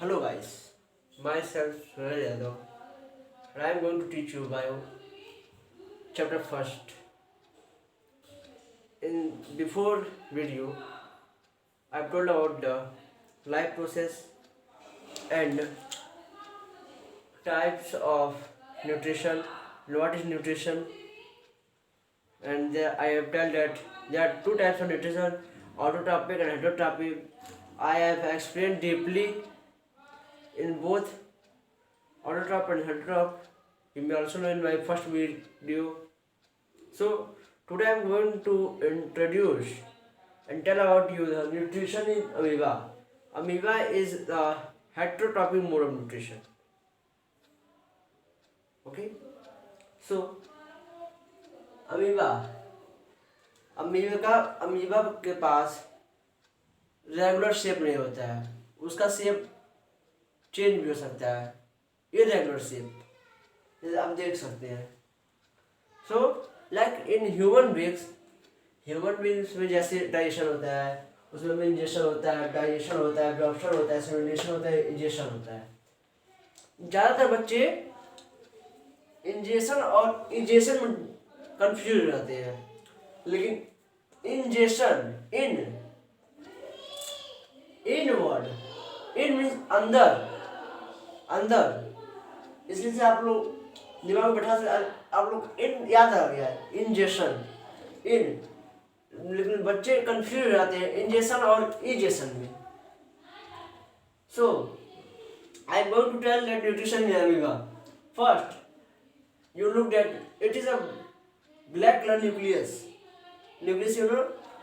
Hello guys, myself Suraj Yadav and I am going to teach you bio chapter first. In before video, I have told about the life process and types of nutrition, what is nutrition, and I have told that there are two types of nutrition, autotrophic and heterotrophic. I have explained deeply in both autotroph and heterotroph. You may also know in my first video. So today I am going to introduce and tell about you the nutrition in amoeba. Amoeba is the heterotrophic mode of nutrition. Okay. So amoeba amoeba के पास regular shape नहीं होता है, उसका shape change भी हो सकता है, irregular shape, जैसे आप देख सकते हैं. So like in human beings में जैसे डाइजेशन होता है, उसमें इंजेक्शन होता है, डाइजेशन होता है, एब्जॉर्प्शन होता है, सिमुलेशन होता है, इंजेक्शन होता है. ज़्यादातर बच्चे इंजेक्शन और इंजेक्शन में कंफ्यूज हो जाते हैं, लेकिन injection in word in means अंदर, इसलिए से आप लोग दिमाग में बैठा से आप लोग इन याद आ गया है, इंजेक्शन इन, लेकिन बच्चे कंफ्यूज हो जाते हैं इंजेक्शन और इंजेक्शन में. So I am going to tell that nutrition in amoeba. First you look at it is a black color nucleus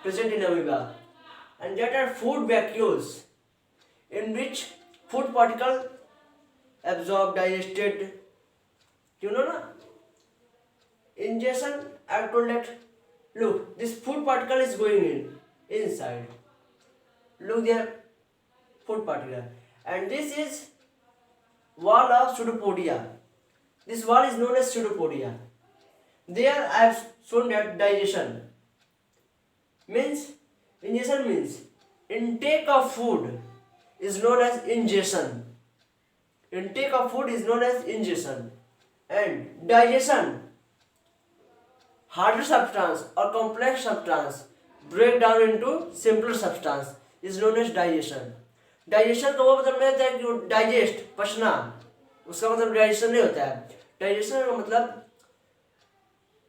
present in amoeba, and that are food vacuoles in which food particle absorbed, digested. You know na, ingestion. I have told that look, this food particle is going inside, look there, food particle, and this is wall of pseudopodia. This wall is known as pseudopodia. There I have shown that digestion means, ingestion means intake of food is known as ingestion. Intake of food is known as ingestion, and digestion, harder substance or complex substance break down into simpler substance is known as digestion. Digestion का वो मतलब नहीं होता है कि digest पचना, उसका मतलब digestion नहीं होता है. डाइजेशन का मतलब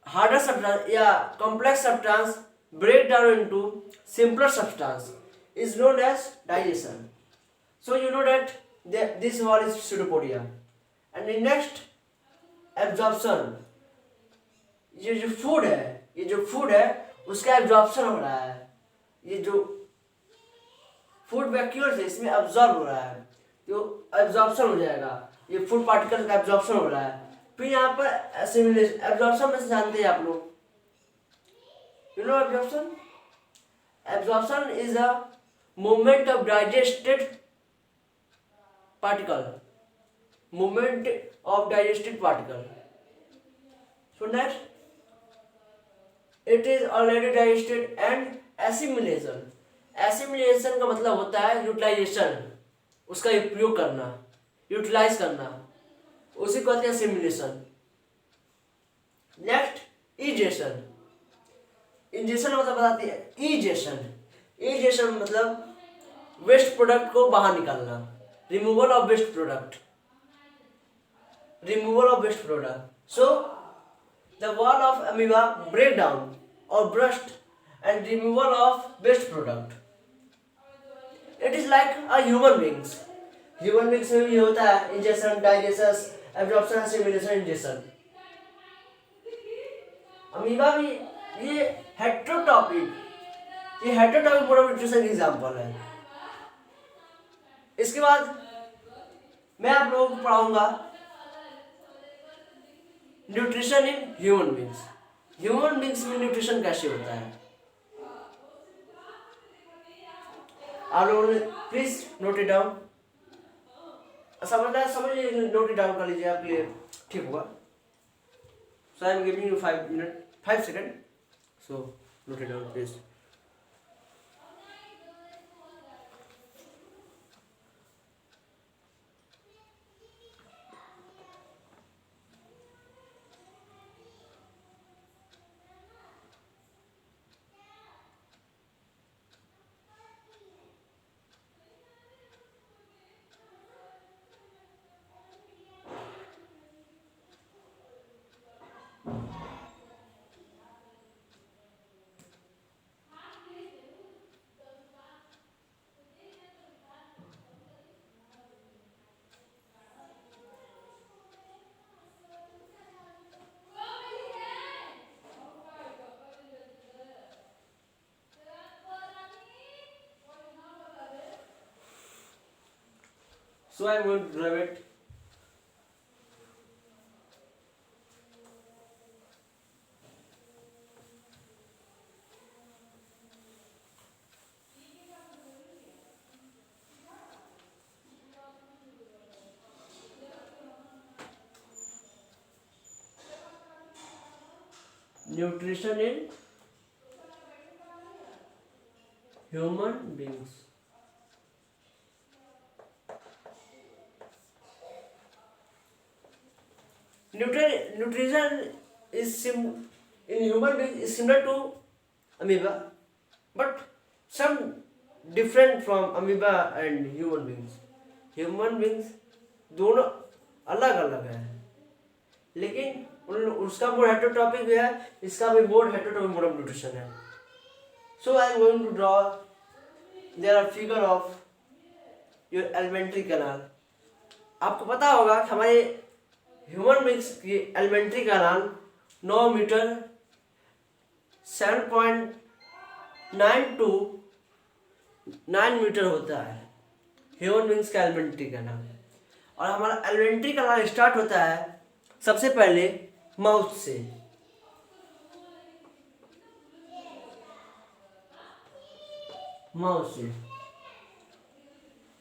हार्डर सब्सटेंस या complex substance break down into simpler substance is known as digestion. So you know that this wall is pseudopodia. And next absorption. ये जो फूड है उसका एब्जॉर्प्शन हो रहा है. ये जो फूड वैक्यूल्स है इसमें एब्जॉर्ब हो रहा है, तो एब्जॉर्प्शन हो जाएगा. ये फूड पार्टिकल का एब्जॉर्प्शन हो रहा है. फिर यहाँ पर एसिमिलेशन. एब्जॉर्प्शन में से जानते हैं आप लोग, you know absorption is a movement of digested particle. So next it is already digested. And assimilation. Assimilation का मतलब होता है यूटिलाइजेशन, उसका उपयोग करना, यूटिलाइज करना, उसी को कहते हैं एसिमिलेशन. Next egestion. इंजेक्शन मतलब बताती है इजेशन मतलब वेस्ट प्रोडक्ट को बाहर निकालना, removal of waste product. So the wall of amoeba break down और burst and removal of waste product. It is like a human beings में भी होता है इंजेक्शन, डाइजेशन, एब्जॉर्प्शन, एसिमिलेशन, इंजेक्शन. अमीबा भी ये हेटेरोटॉपिक मोड ऑफ न्यूट्रिशन की example है. इसके बाद मैं आप लोगों को पढ़ाऊंगा न्यूट्रिशन इन ह्यूमन बींग्स में न्यूट्रिशन कैसे होता है. आप लोगों ने प्लीज नोट इट डाउन. समझ नोट इट डाउन कर लीजिए, आपके लिए ठीक होगा. So I am giving you 5 second. So note it down please. So I am going to draw it. Nutrition in human beings. Nutrition in human beings is similar to amoeba, but some different from amoeba and human beings. Human beings दोनों अलग अलग है, लेकिन उसका mode हेटो topic भी है, इसका भी mode heterotrophic mode of nutrition है. So I am going to draw. There are figure of your alimentary canal. आपको पता होगा कि हमारे ह्यूमन बींग्स की alimentary canal 9 metre 7.9 to 9 metre होता है ह्यूमन बींग्स का एलिमेंट्री कैनाल. और हमारा एलिमेंट्री कैनाल स्टार्ट होता है सबसे पहले माउथ से.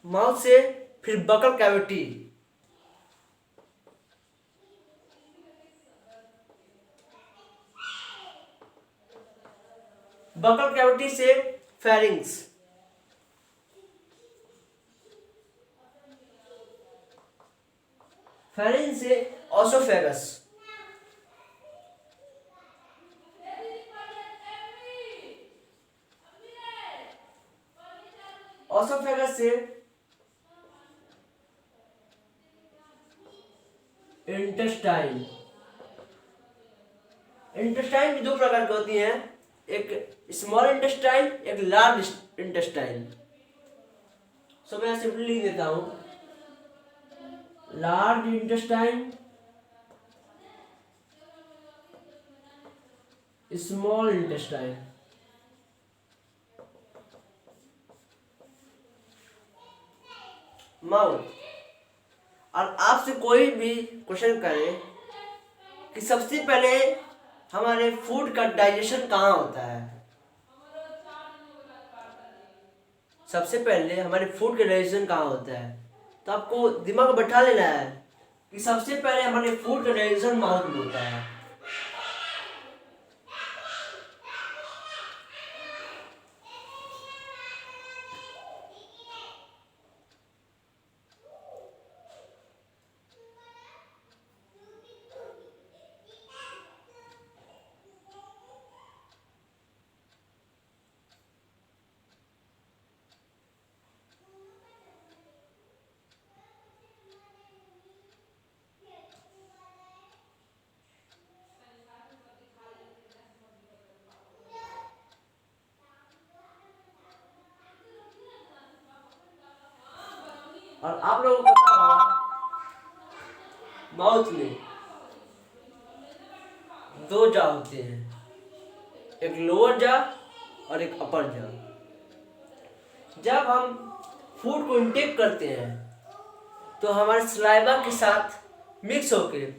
माउथ से फिर बकल कैविटी, बकल कैविटी से फेरिंग्स, फेरिंग्स से ऑसोफेगस, ऑसोफेगस से इंटेस्टाइन. इंटेस्टाइन भी दो प्रकार की होती हैं, एक स्मॉल इंटेस्टाइन, एक लार्ज इंटेस्टाइन. सो मैं सिंपली लिख देता हूं large intestine, small intestine. Mouth. और आपसे कोई भी क्वेश्चन करे कि सबसे पहले हमारे फूड का डाइजेशन कहाँ होता है, सबसे पहले हमारे फूड का डाइजेशन कहाँ होता है, तो आपको दिमाग में बैठा लेना है कि सबसे पहले हमारे फूड का डाइजेशन माउथ में होता है. और आप लोगों को पता होगा माउथ में दो जा होते हैं, एक लोअर जा और एक अपर जा. जब हम फूड को इंटेक करते हैं तो हमारे सलाइवा के साथ मिक्स होकर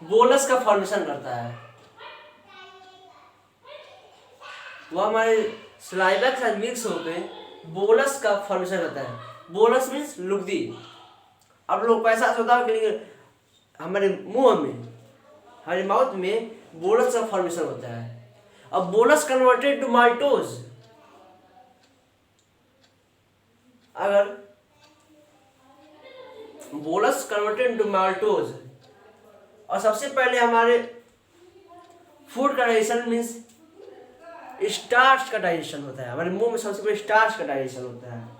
बोलस का फॉर्मेशन करता है. वो हमारे सलाइवा के साथ मिक्स होकर बोलस का फॉर्मेशन करता है. बोलस मीन्स लुगदी. अब लोग को एहसास होता है कि हमारे मुंह में, हमारे माउथ में बोलस का फॉर्मेशन होता है. अब बोलस कन्वर्टेड टू माल्टोज. अगर बोलस कन्वर्टेड टू माल्टोज, और सबसे पहले हमारे फूड का डाइजेशन मीन्स स्टार्च का डाइजेशन होता है. हमारे मुंह में सबसे पहले स्टार्च का डाइजेशन होता है.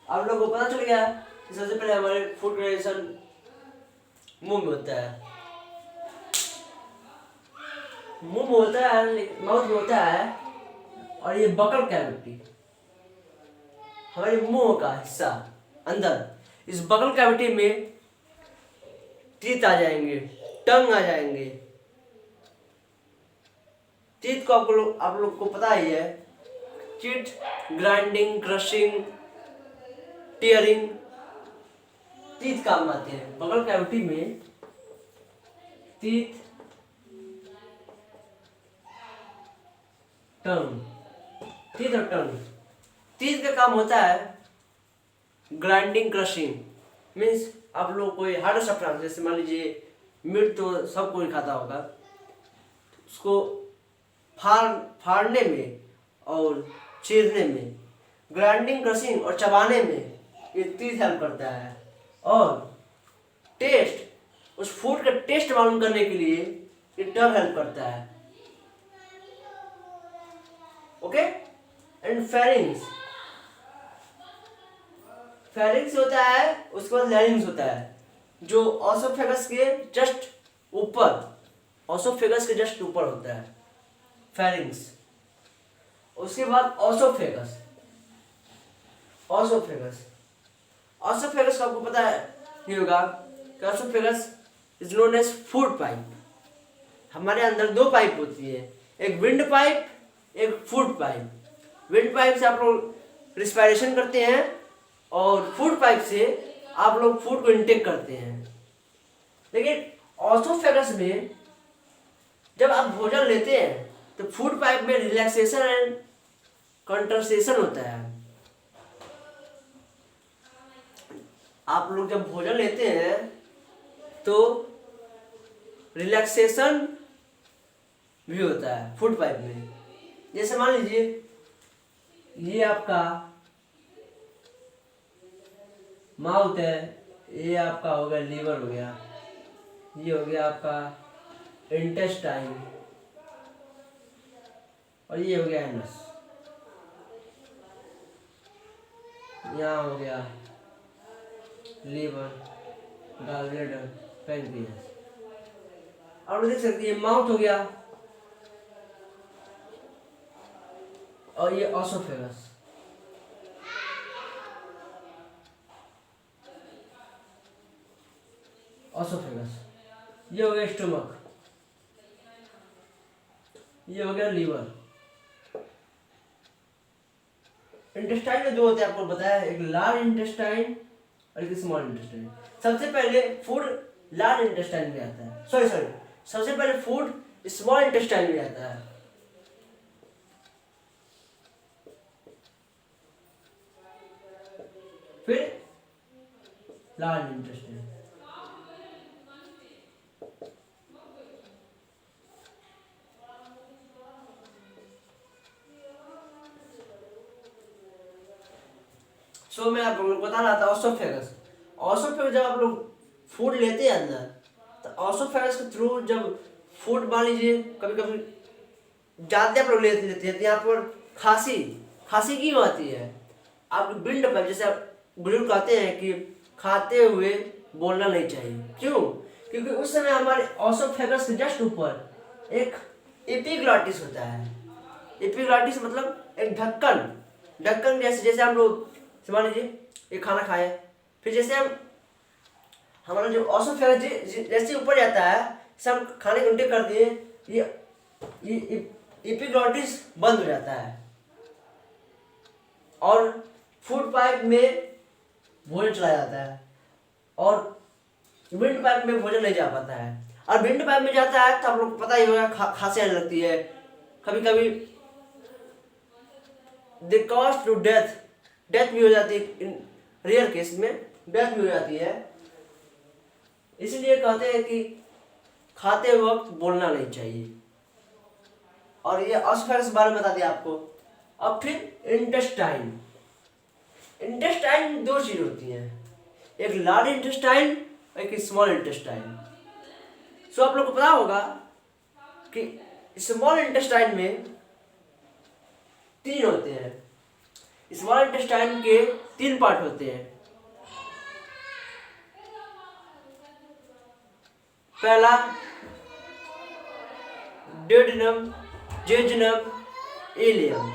आप लोगों को पता चल गया कि सबसे पहले हमारे फूड डाइजेशन मुंह में होता है, मुंह में होता है, माउथ में होता है। और ये बकल कैविटी हमारे मुंह का हिस्सा अंदर, इस बकल कैविटी में टीथ आ जाएंगे, टंग आ जाएंगे। टीथ को आप लोग को पता ही है, teeth grinding, crushing, tearing, teeth काम आते हैं। बकल कैविटी में टीथ, टंग, टीथ और टंग। टीथ का काम होता है ग्राइंडिंग, क्रशिंग, मीन्स आप लोग कोई हार्ड सब्सटेंस, जैसे मान लीजिए मीट तो सब कोई खाता होगा, उसको फाड़ने में और चीरने में, ग्राइंडिंग, क्रशिंग और चबाने में ये टीथ हेल्प करता है। और टेस्ट, उस फूड का टेस्ट मालूम करने के लिए ये टंग हेल्प करता है। ओके। एंड फेरिंग्स, फेरिंग्स होता है, उसके बाद लैरिंग्स होता है, जो ऑसोफेगस के जस्ट ऊपर, ऑसोफेगस के जस्ट ऊपर होता है फेरिंग्स। उसके बाद ऑसोफेगस, ऑसोफेगस, ऑसोफेगस का आपको पता है नहीं होगा कि oesophagus is known as food pipe. हमारे अंदर दो पाइप होती है, एक विंड पाइप, एक फूड पाइप। विंड पाइप से आप लोग रिस्पायरेशन करते हैं और फूड पाइप से आप लोग फूड को इंटेक करते हैं। लेकिन ऑसोफेगस में जब आप भोजन लेते हैं तो फूड पाइप में रिलैक्सेशन एंड कंट्रसेशन होता है। आप लोग जब भोजन लेते हैं तो रिलैक्सेशन भी होता है फूड पाइप में। जैसे मान लीजिए ये आपका माउथ है, ये आपका हो गया लीवर, हो गया ये, हो गया आपका इंटेस्टाइन, और ये हो गया एनस। यहाँ हो गया लीवर, गॉलब्लैडर, पैंक्रियास। और देख सकते हैं माउथ हो गया और ये ऑसोफेगस। ऑसोफेगस, ये हो गया स्टमक, ये हो गया लीवर। इंटेस्टाइन में दो होते हैं, आपको बताया, एक लार्ज इंटेस्टाइन और एक स्मॉल इंटेस्टाइन। सबसे पहले फूड लार्ज इंटेस्टाइन में आता है, सॉरी सबसे पहले फूड स्मॉल इंटेस्टाइन में आता है। फिर लार्ज इंटेस्टाइन। सो मैं आप लोग बता रहा था ऑसोफेगस। ऑसोफेगस जब आप लोग फूड लेते हैं अंदर, तो ऑसोफेगस के थ्रू जब फूड, मान लीजिए कभी कभी जाते आप लोग लेते हैं, यहाँ पर खांसी क्यों आती है? आप विंड पाइप, जैसे आप बुजुर्ग कहते हैं कि खाते हुए बोलना नहीं चाहिए, क्यों? क्योंकि उस समय हमारे ऑसोफेगस के जस्ट ऊपर एक एपिग्लॉटिस होता है। एपिग्लॉटिस मतलब एक ढक्कन जैसे हम लोग, मान लीजिए एक खाना खाए, फिर जैसे हमारा जो ऑसोफेगस जैसे ऊपर जाता है, जैसे हम खाने को इंटेक करते हैं, ये एपिग्लॉटिस बंद हो जाता है और फूड पाइप में भोजन चला जाता है और विंड पाइप में भोजन नहीं जा पाता है। और विंड पाइप में जाता है तो आप लोग को पता ही होगा, खांसी आने लगती है, कभी कभी दे कॉज टू डेथ भी हो जाती है, इन रेयर केस में डेथ भी हो जाती है। इसलिए कहते हैं कि खाते वक्त बोलना नहीं चाहिए। और ये ऑसोफेगस के बारे में बता दिया आपको। अब फिर इंटेस्टाइन दो चीज होती हैं, एक लार्ज इंटेस्टाइन और एक स्मॉल इंटेस्टाइन। सो आप लोग को पता होगा कि स्मॉल इंटेस्टाइन में तीन होते हैं। स्मॉल इंटेस्टाइन के 3 पार्ट होते हैं। पहला डेडिनम, जेजुनम, इलियम।